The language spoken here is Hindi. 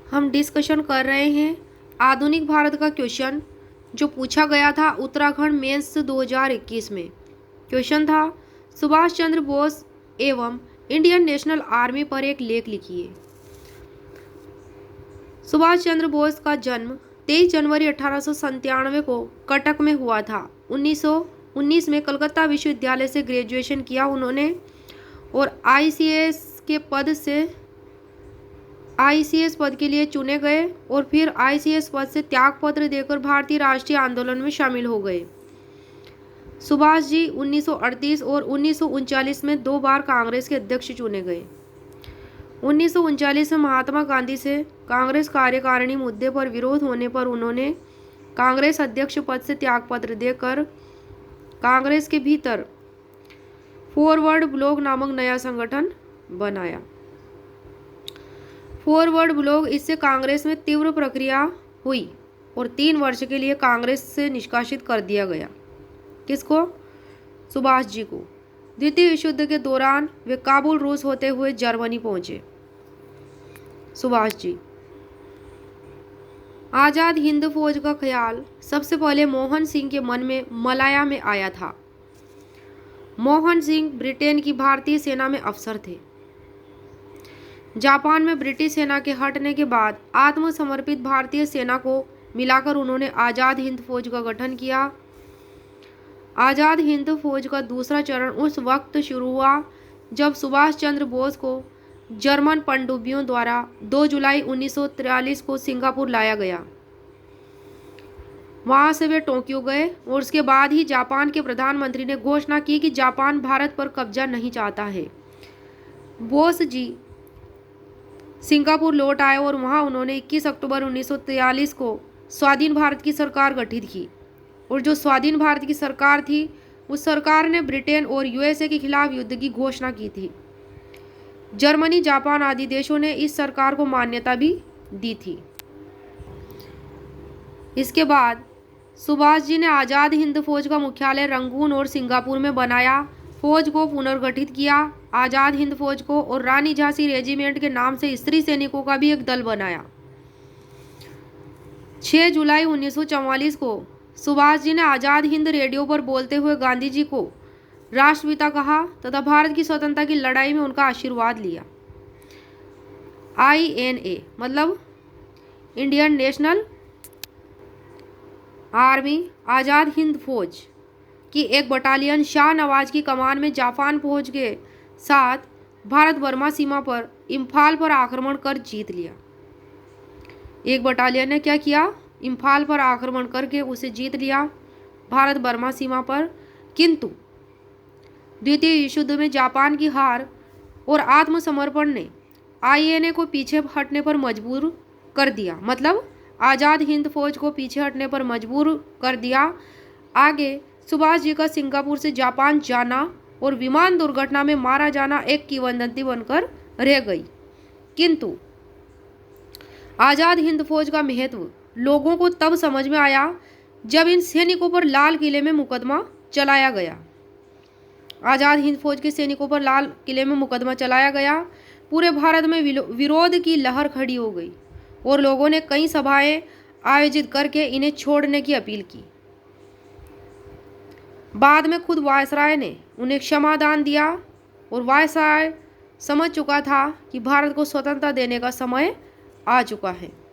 हम डिस्कशन कर रहे हैं आधुनिक भारत का क्वेश्चन जो पूछा गया था उत्तराखंड मेंस 2021 में। क्वेश्चन था सुभाष चंद्र बोस एवं इंडियन नेशनल आर्मी पर एक लेख लिखिए। सुभाष चंद्र बोस का जन्म 23 जनवरी 1897 को कटक में हुआ था। 1919 में कलकत्ता विश्वविद्यालय से ग्रेजुएशन किया उन्होंने और आईसीएस पद के लिए चुने गए और फिर आईसीएस पद से त्यागपत्र देकर भारतीय राष्ट्रीय आंदोलन में शामिल हो गए। सुभाष जी 1938 और 1939 में 2 बार कांग्रेस के अध्यक्ष चुने गए। 1939 में महात्मा गांधी से कांग्रेस कार्यकारिणी मुद्दे पर विरोध होने पर उन्होंने कांग्रेस अध्यक्ष पद से त्यागपत्र देकर कांग्रेस के भीतर फॉरवर्ड ब्लॉक नामक नया संगठन बनाया। फॉरवर्ड ब्लॉक इससे कांग्रेस में तीव्र प्रक्रिया हुई और 3 वर्ष के लिए कांग्रेस से निष्कासित कर दिया गया। किसको? सुभाष जी को। द्वितीय विश्व युद्ध के दौरान वे काबुल रूस होते हुए जर्मनी पहुंचे। सुभाष जी आजाद हिंद फौज का ख्याल सबसे पहले मोहन सिंह के मन में मलाया में आया था। मोहन सिंह ब्रिटेन की भारतीय सेना में अफसर थे। जापान में ब्रिटिश सेना के हटने के बाद आत्मसमर्पित भारतीय सेना को मिलाकर उन्होंने आजाद हिंद फौज का गठन किया। आजाद हिंद फौज का दूसरा चरण उस वक्त शुरू हुआ जब सुभाष चंद्र बोस को जर्मन पनडुब्बियों द्वारा 2 जुलाई 1943 को सिंगापुर लाया गया। वहां से वे टोक्यो गए और उसके बाद ही जापान के प्रधानमंत्री ने घोषणा की कि जापान भारत पर कब्जा नहीं चाहता है। बोस जी सिंगापुर लौट आए और वहां उन्होंने 21 अक्टूबर 1943 को स्वाधीन भारत की सरकार गठित की और जो स्वाधीन भारत की सरकार थी उस सरकार ने ब्रिटेन और यूएसए के खिलाफ युद्ध की घोषणा की थी। जर्मनी, जापान आदि देशों ने इस सरकार को मान्यता भी दी थी। इसके बाद सुभाष जी ने आजाद हिंद फौज का मुख्यालय रंगून और सिंगापुर में बनाया। फौज को पुनर्गठित किया। आजाद हिंद फौज को और रानी झांसी रेजिमेंट के नाम से स्त्री सैनिकों का भी एक दल बनाया। 6 जुलाई 1944 को सुभाष जी ने आजाद हिंद रेडियो पर बोलते हुए गांधी जी को राष्ट्रपिता कहा तथा भारत की स्वतंत्रता की लड़ाई में उनका आशीर्वाद लिया। INA मतलब Indian national army Azad Hind फौज की एक बटालियन शाह नवाज की कमान में जापान फौज के साथ भारत बर्मा सीमा पर इम्फाल पर आक्रमण कर जीत लिया। एक बटालियन ने क्या किया? इम्फाल पर आक्रमण करके उसे जीत लिया भारत बर्मा सीमा पर। किंतु द्वितीय विश्व युद्ध में जापान की हार और आत्मसमर्पण ने INA को पीछे हटने पर मजबूर कर दिया। मतलब आज़ाद हिंद फौज को पीछे हटने पर मजबूर कर दिया। आगे सुभाष जी का सिंगापुर से जापान जाना और विमान दुर्घटना में मारा जाना एक किंवदंती बनकर रह गई। किंतु आज़ाद हिंद फौज का महत्व लोगों को तब समझ में आया जब इन सैनिकों पर लाल किले में मुकदमा चलाया गया। आज़ाद हिंद फौज के सैनिकों पर लाल किले में मुकदमा चलाया गया। पूरे भारत में विरोध की लहर खड़ी हो गई और लोगों ने कई सभाएं आयोजित करके इन्हें छोड़ने की अपील की। बाद में खुद वायसराय ने उन्हें क्षमादान दिया और वायसराय समझ चुका था कि भारत को स्वतंत्रता देने का समय आ चुका है।